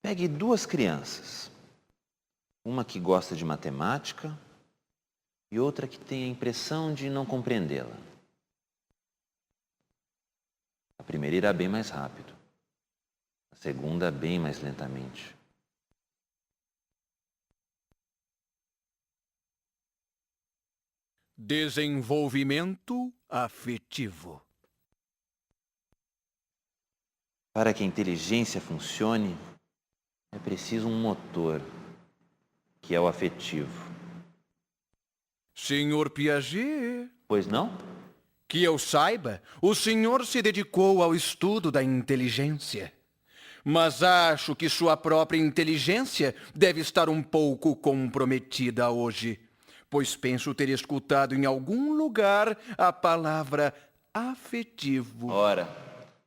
Pegue duas crianças, uma que gosta de matemática e outra que tem a impressão de não compreendê-la. A primeira irá bem mais rápido, a segunda bem mais lentamente. Desenvolvimento afetivo. Para que a inteligência funcione, é preciso um motor, que é o afetivo. Senhor Piaget, Pois não? que eu saiba, o senhor se dedicou ao estudo da inteligência. Mas acho que sua própria inteligência deve estar um pouco comprometida hoje, pois penso ter escutado em algum lugar a palavra afetivo. Ora,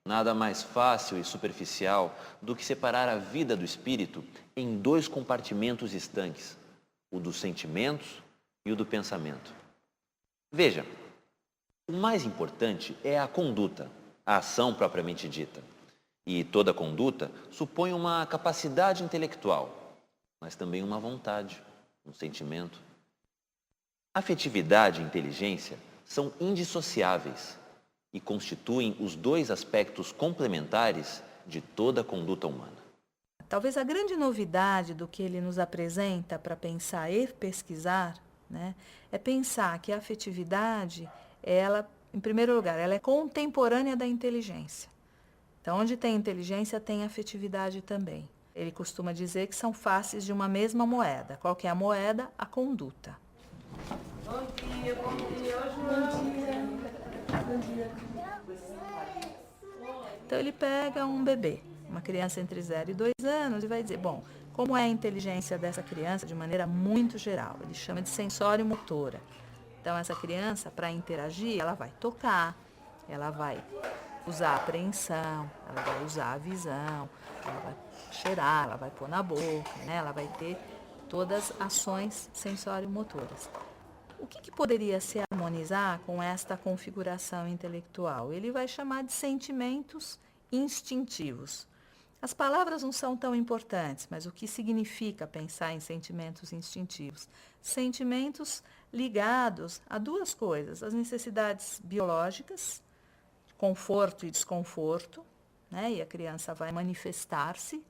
nada mais fácil e superficial do que separar a vida do espírito em dois compartimentos estanques, o dos sentimentos e o do pensamento. Veja, o mais importante é a conduta, a ação propriamente dita. E toda conduta supõe uma capacidade intelectual, mas também uma vontade, um sentimento. Afetividade e inteligência são indissociáveis e constituem os dois aspectos complementares de toda a conduta humana. Talvez a grande novidade do que ele nos apresenta para pensar e pesquisar, né, é pensar que a afetividade, ela, em primeiro lugar, ela é contemporânea da inteligência. Então, onde tem inteligência, tem afetividade também. Ele costuma dizer que são faces de uma mesma moeda. Qual que é a moeda? A conduta. Bom dia, João. Bom dia. Então, ele pega um bebê, uma criança entre 0 e 2 anos, e vai dizer, bom, como é a inteligência dessa criança de maneira muito geral? Ele chama de sensório-motora. Então, essa criança, para interagir, ela vai tocar, ela vai usar a apreensão, ela vai usar a visão, ela vai cheirar, ela vai pôr na boca, né? Ela vai ter todas as ações sensório-motoras. O que poderia se harmonizar com esta configuração intelectual? Ele vai chamar de sentimentos instintivos. As palavras não são tão importantes, mas o que significa pensar em sentimentos instintivos? Sentimentos ligados a duas coisas, as necessidades biológicas, conforto e desconforto, né? E a criança vai manifestar-se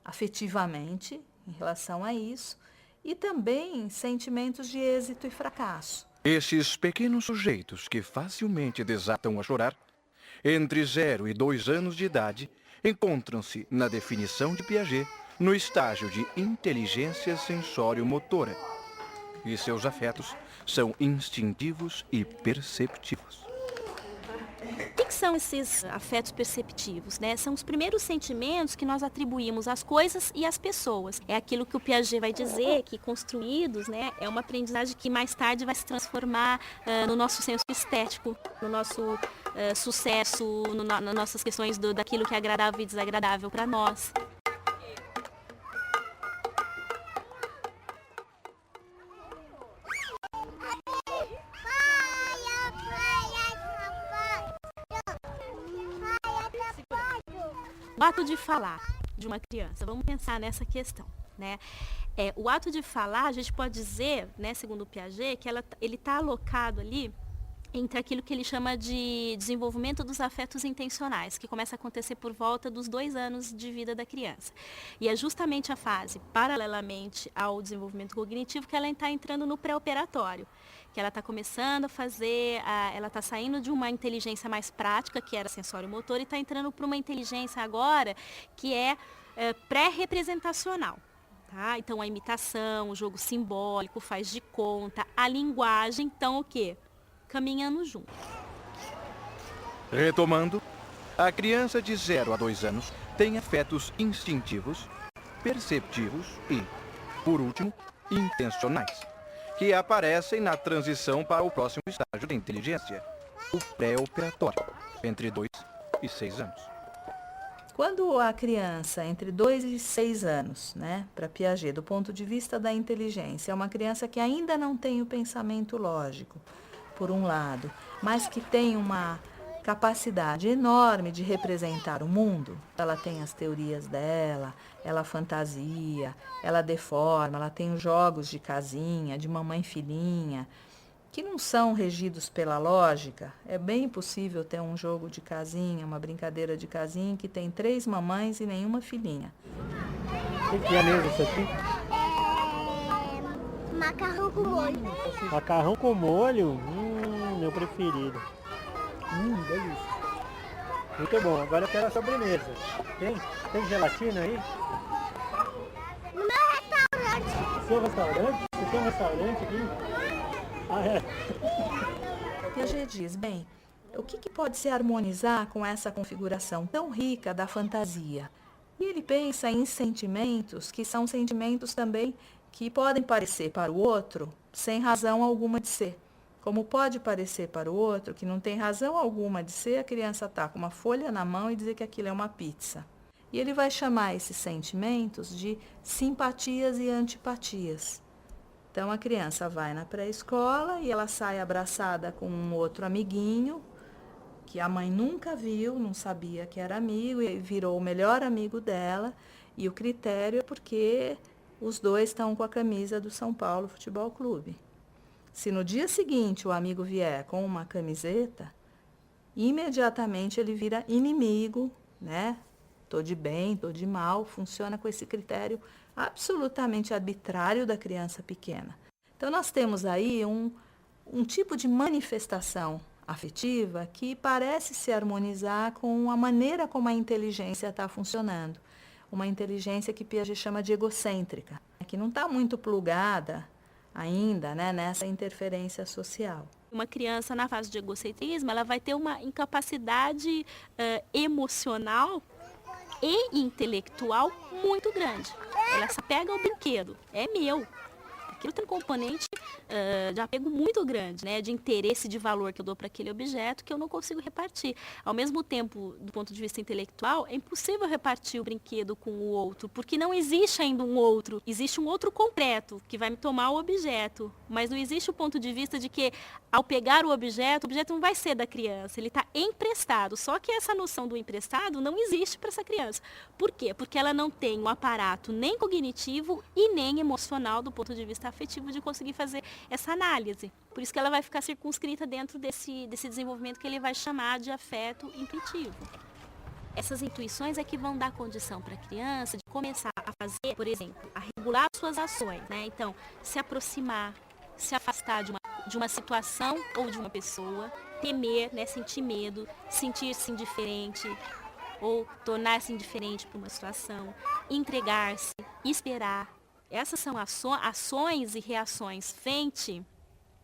afetivamente em relação a isso, e também sentimentos de êxito e fracasso. Esses pequenos sujeitos que facilmente desatam a chorar, entre 0 e 2 anos de idade, encontram-se, na definição de Piaget, no estágio de inteligência sensório-motora. E seus afetos são instintivos e perceptivos. O que são esses afetos perceptivos, né? São os primeiros sentimentos que nós atribuímos às coisas e às pessoas. É aquilo que o Piaget vai dizer, que construídos, né, é uma aprendizagem que mais tarde vai se transformar no nosso senso estético, no nosso sucesso, nas nossas questões daquilo que é agradável e desagradável para nós. O ato de falar de uma criança, vamos pensar nessa questão, né? O ato de falar, a gente pode dizer, né, segundo o Piaget, que ele está alocado ali entre aquilo que ele chama de desenvolvimento dos afetos intencionais, que começa a acontecer por volta dos 2 anos de vida da criança. E é justamente a fase, paralelamente ao desenvolvimento cognitivo, que ela está entrando no pré-operatório, que ela está começando a fazer, ela está saindo de uma inteligência mais prática, que era sensório-motor, e está entrando para uma inteligência agora que é pré-representacional. Tá? Então, a imitação, o jogo simbólico, faz de conta, a linguagem, então o quê? Caminhando junto. Retomando, a criança de 0 a 2 anos tem afetos instintivos, perceptivos e, por último, intencionais, que aparecem na transição para o próximo estágio da inteligência, o pré-operatório, entre 2 e 6 anos. Quando a criança entre 2 e 6 anos, né, para Piaget, do ponto de vista da inteligência, é uma criança que ainda não tem o pensamento lógico, por um lado, mas que tem uma capacidade enorme de representar o mundo. Ela tem as teorias dela, ela fantasia, ela deforma, ela tem os jogos de casinha, de mamãe filhinha, que não são regidos pela lógica. É bem possível ter um jogo de casinha, uma brincadeira de casinha que tem 3 mamães e nenhuma filhinha. O que é mesmo isso aqui? Macarrão com molho. Macarrão com molho? Meu preferido. Delícia. Muito bom. Agora eu quero a sobremesa. Tem gelatina aí? No meu restaurante. Seu restaurante? Você tem um restaurante aqui? Ah, é. Piaget diz, bem, o que pode se harmonizar com essa configuração tão rica da fantasia? E ele pensa em sentimentos que são sentimentos também que podem parecer para o outro sem razão alguma de ser. Como pode parecer para o outro que não tem razão alguma de ser, a criança está com uma folha na mão e dizer que aquilo é uma pizza. E ele vai chamar esses sentimentos de simpatias e antipatias. Então, a criança vai na pré-escola e ela sai abraçada com um outro amiguinho, que a mãe nunca viu, não sabia que era amigo, e virou o melhor amigo dela. E o critério é porque os dois estão com a camisa do São Paulo Futebol Clube. Se no dia seguinte o amigo vier com uma camiseta, imediatamente ele vira inimigo, né? Tô de bem, tô de mal, funciona com esse critério absolutamente arbitrário da criança pequena. Então, nós temos aí um tipo de manifestação afetiva que parece se harmonizar com a maneira como a inteligência está funcionando. Uma inteligência que Piaget chama de egocêntrica, que não está muito plugada ainda, né, nessa interferência social. Uma criança na fase de egocentrismo, ela vai ter uma incapacidade emocional e intelectual muito grande. Ela se apega ao brinquedo, é meu. Aquilo tem um componente de apego muito grande, né? De interesse, de valor que eu dou para aquele objeto que eu não consigo repartir. Ao mesmo tempo, do ponto de vista intelectual, é impossível repartir o brinquedo com o outro, porque não existe ainda um outro. Existe um outro concreto que vai me tomar o objeto, mas não existe o ponto de vista de que, ao pegar o objeto não vai ser da criança, ele está emprestado. Só que essa noção do emprestado não existe para essa criança. Por quê? Porque ela não tem um aparato nem cognitivo e nem emocional do ponto de vista afetivo de conseguir fazer essa análise. Por isso que ela vai ficar circunscrita dentro desse desenvolvimento que ele vai chamar de afeto intuitivo. Essas intuições é que vão dar condição para a criança de começar a fazer, por exemplo, a regular suas ações, né? Então, se aproximar, se afastar de uma situação ou de uma pessoa, temer, né? Sentir medo, sentir-se indiferente ou tornar-se indiferente para uma situação, entregar-se, esperar. Essas são ações e reações frente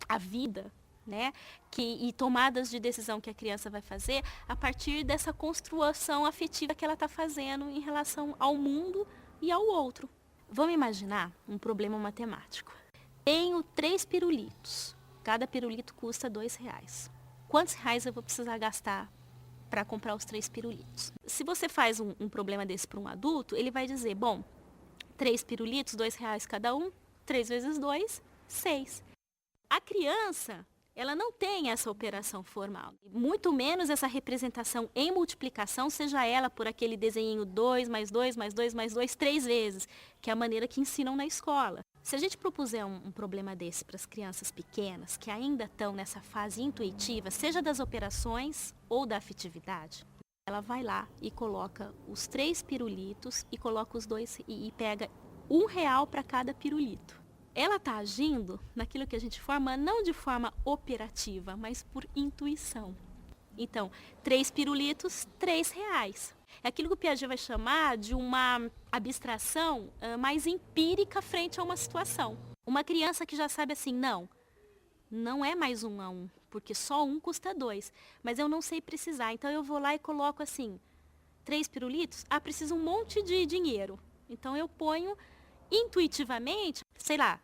à vida, né? E tomadas de decisão que a criança vai fazer a partir dessa construção afetiva que ela está fazendo em relação ao mundo e ao outro. Vamos imaginar um problema matemático. Tenho 3 pirulitos. Cada pirulito custa R$2. Quantos reais eu vou precisar gastar para comprar os 3 pirulitos? Se você faz um problema desse para um adulto, ele vai dizer, bom, 3 pirulitos, R$2 cada um, 3 vezes 2, 6. A criança, ela não tem essa operação formal. Muito menos essa representação em multiplicação, seja ela por aquele desenho 2 mais 2 mais 2 mais 2, 3 vezes, que é a maneira que ensinam na escola. Se a gente propuser um problema desse para as crianças pequenas, que ainda estão nessa fase intuitiva, seja das operações ou da afetividade, ela vai lá e coloca os 3 pirulitos e coloca os 2 e pega R$1 para cada pirulito. Ela está agindo naquilo que a gente forma não de forma operativa, mas por intuição. Então, 3 pirulitos, R$3. É aquilo que o Piaget vai chamar de uma abstração mais empírica frente a uma situação. Uma criança que já sabe assim, não é mais 1 a 1, porque só 1 custa 2, mas eu não sei precisar, então eu vou lá e coloco assim, 3 pirulitos, preciso um monte de dinheiro. Então eu ponho intuitivamente, sei lá,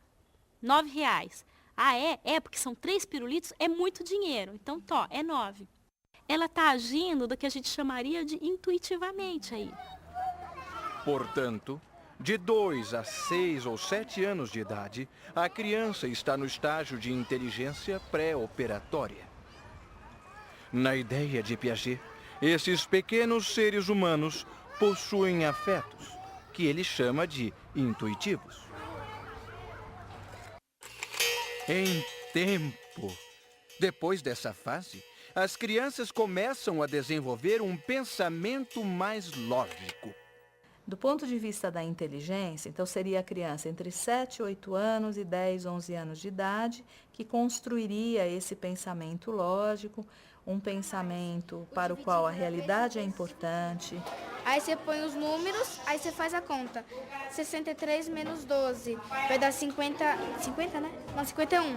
R$9. Porque são 3 pirulitos, é muito dinheiro, então é 9. Ela está agindo do que a gente chamaria de intuitivamente aí. Portanto, de 2 a 6 ou 7 anos de idade, a criança está no estágio de inteligência pré-operatória. Na ideia de Piaget, esses pequenos seres humanos possuem afetos, que ele chama de intuitivos. Em tempo, depois dessa fase, as crianças começam a desenvolver um pensamento mais lógico. Do ponto de vista da inteligência, então seria a criança entre 7 e 8 anos e 10, 11 anos de idade que construiria esse pensamento lógico, um pensamento para o qual a realidade é importante. Aí você põe os números, aí você faz a conta. 63 menos 12 vai dar 50, né? Não, 51.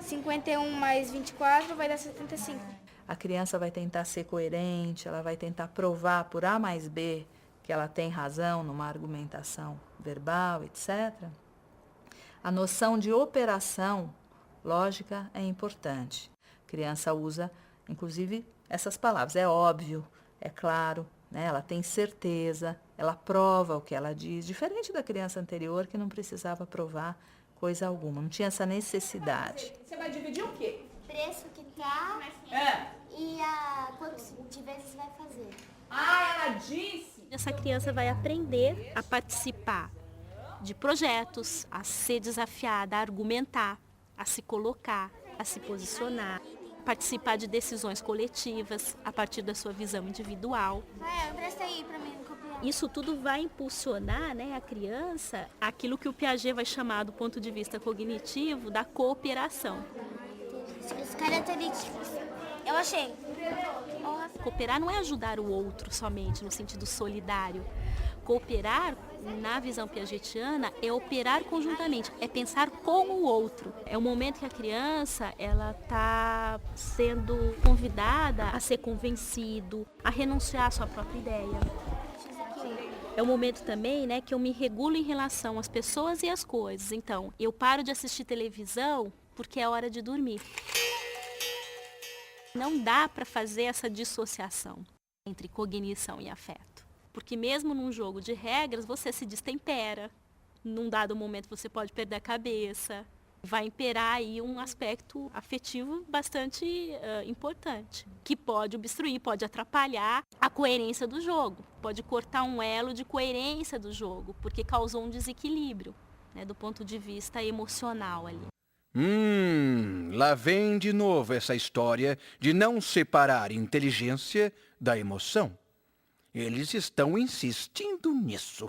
51 mais 24 vai dar 75. A criança vai tentar ser coerente, ela vai tentar provar por A mais B que ela tem razão numa argumentação verbal, etc. A noção de operação lógica é importante. A criança usa, inclusive, essas palavras. É óbvio, é claro, né? Ela tem certeza, ela prova o que ela diz, diferente da criança anterior que não precisava provar coisa alguma, não tinha essa necessidade. Você vai dividir o quê? Preço que tá e quantos de vezes vai fazer. Ah, ela disse. Essa criança vai aprender a participar de projetos, a ser desafiada, a argumentar, a se colocar, a se posicionar, participar de decisões coletivas a partir da sua visão individual. Empresta aí pra mim copiar. Isso tudo vai impulsionar, né, a criança aquilo que o Piaget vai chamar, do ponto de vista cognitivo, da cooperação. As características. Eu achei. Cooperar não é ajudar o outro somente no sentido solidário. Cooperar, na visão piagetiana, é operar conjuntamente, é pensar com o outro. É o momento que a criança ela está sendo convidada a ser convencido, a renunciar à sua própria ideia. É o momento também, né, que eu me regulo em relação às pessoas e às coisas. Então, eu paro de assistir televisão porque é hora de dormir. Não dá para fazer essa dissociação entre cognição e afeto. Porque mesmo num jogo de regras, você se destempera. Num dado momento você pode perder a cabeça. Vai imperar aí um aspecto afetivo bastante importante, que pode obstruir, pode atrapalhar a coerência do jogo. Pode cortar um elo de coerência do jogo, porque causou um desequilíbrio, né, do ponto de vista emocional ali. Lá vem de novo essa história de não separar inteligência da emoção. Eles estão insistindo nisso.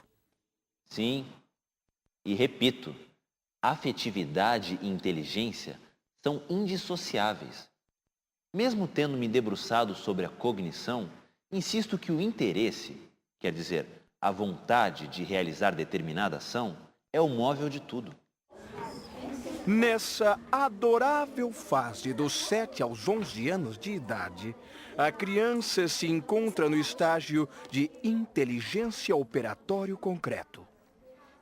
Sim, e repito, afetividade e inteligência são indissociáveis. Mesmo tendo me debruçado sobre a cognição, insisto que o interesse, quer dizer, a vontade de realizar determinada ação, é o móvel de tudo. Nessa adorável fase dos 7 aos 11 anos de idade, a criança se encontra no estágio de inteligência operatório concreto.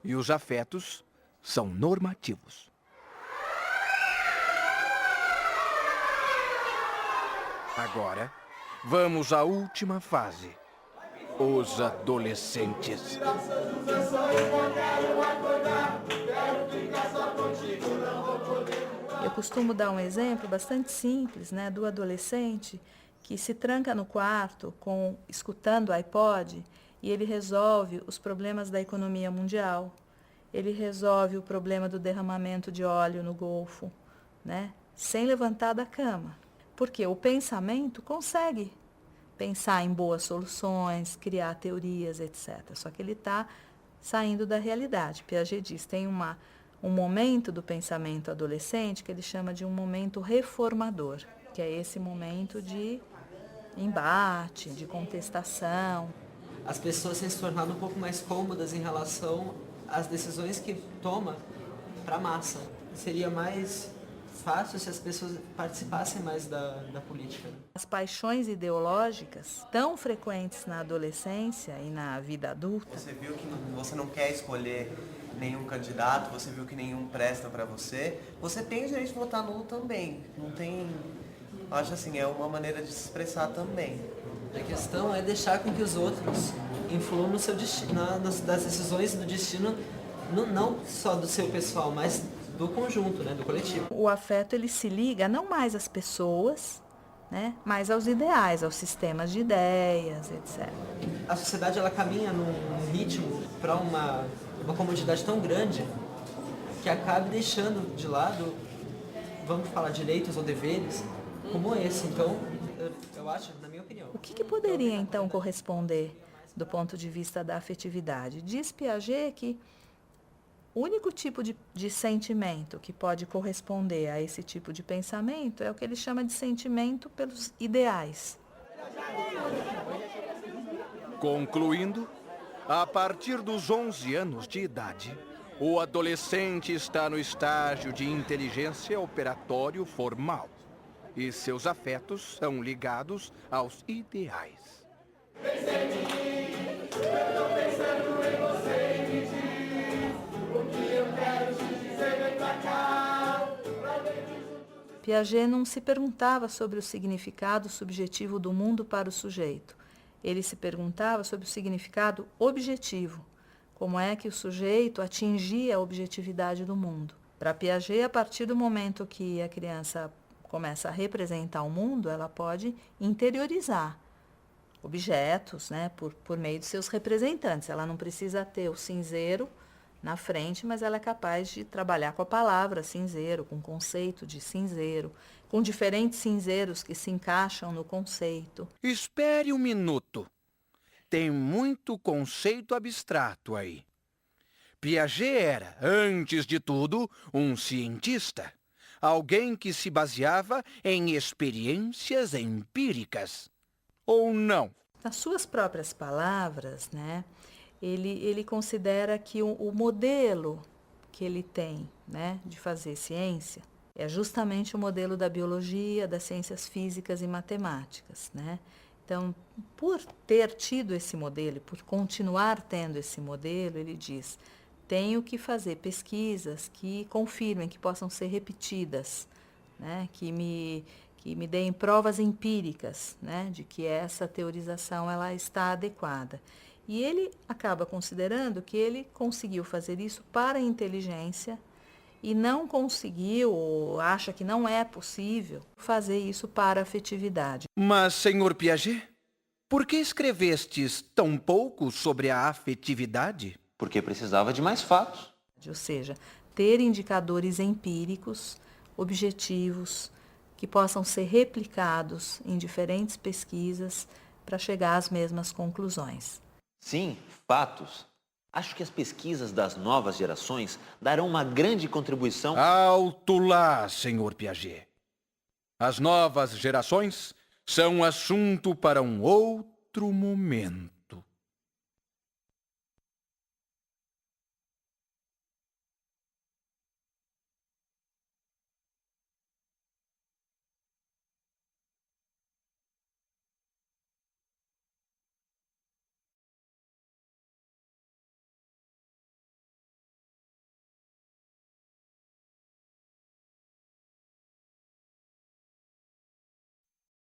E os afetos são normativos. Agora, vamos à última fase. Os adolescentes. Eu costumo dar um exemplo bastante simples, né, do adolescente que se tranca no quarto escutando iPod e ele resolve os problemas da economia mundial. Ele resolve o problema do derramamento de óleo no Golfo, né, sem levantar da cama. Porque o pensamento consegue pensar em boas soluções, criar teorias, etc. Só que ele está saindo da realidade. Piaget diz, tem um momento do pensamento adolescente que ele chama de um momento reformador, que é esse momento de embate, de contestação. As pessoas têm se tornado um pouco mais cômodas em relação às decisões que toma para a massa. Seria mais fácil se as pessoas participassem mais da política. As paixões ideológicas, tão frequentes na adolescência e na vida adulta. Você viu que você não quer escolher nenhum candidato, você viu que nenhum presta para você, você tem o direito de votar nulo também. Não tem... Eu acho assim, é uma maneira de se expressar também. A questão é deixar com que os outros influam no seu destino, das decisões do destino, não só do seu pessoal, mas do conjunto, né, do coletivo. O afeto ele se liga não mais às pessoas, né, mais aos ideais, aos sistemas de ideias, etc. A sociedade ela caminha num ritmo para uma comodidade tão grande que acaba deixando de lado, vamos falar, direitos ou deveres como esse. Então, eu acho, na minha opinião. O que poderia, então, corresponder do ponto de vista da afetividade? Diz Piaget que o único tipo de sentimento que pode corresponder a esse tipo de pensamento é o que ele chama de sentimento pelos ideais. Concluindo, a partir dos 11 anos de idade, o adolescente está no estágio de inteligência operatório formal e seus afetos são ligados aos ideais. Piaget não se perguntava sobre o significado subjetivo do mundo para o sujeito. Ele se perguntava sobre o significado objetivo, como é que o sujeito atingia a objetividade do mundo. Para Piaget, a partir do momento que a criança começa a representar o mundo, ela pode interiorizar objetos, né, por meio de seus representantes. Ela não precisa ter o cinzeiro na frente, mas ela é capaz de trabalhar com a palavra cinzeiro, com o conceito de cinzeiro, com diferentes cinzeiros que se encaixam no conceito. Espere um minuto. Tem muito conceito abstrato aí. Piaget era, antes de tudo, um cientista. Alguém que se baseava em experiências empíricas. Ou não? Nas suas próprias palavras, né, ele considera que o modelo que ele tem, né, de fazer ciência é justamente o modelo da biologia, das ciências físicas e matemáticas, né? Então, por ter tido esse modelo, por continuar tendo esse modelo, ele diz: tenho que fazer pesquisas que confirmem, que possam ser repetidas, né, que me deem provas empíricas, né, de que essa teorização ela está adequada. E ele acaba considerando que ele conseguiu fazer isso para a inteligência e não conseguiu, ou acha que não é possível, fazer isso para a afetividade. Mas, senhor Piaget, por que escrevestes tão pouco sobre a afetividade? Porque precisava de mais fatos. Ou seja, ter indicadores empíricos, objetivos, que possam ser replicados em diferentes pesquisas para chegar às mesmas conclusões. Sim, fatos. Acho que as pesquisas das novas gerações darão uma grande contribuição. Alto lá, senhor Piaget. As novas gerações são assunto para um outro momento.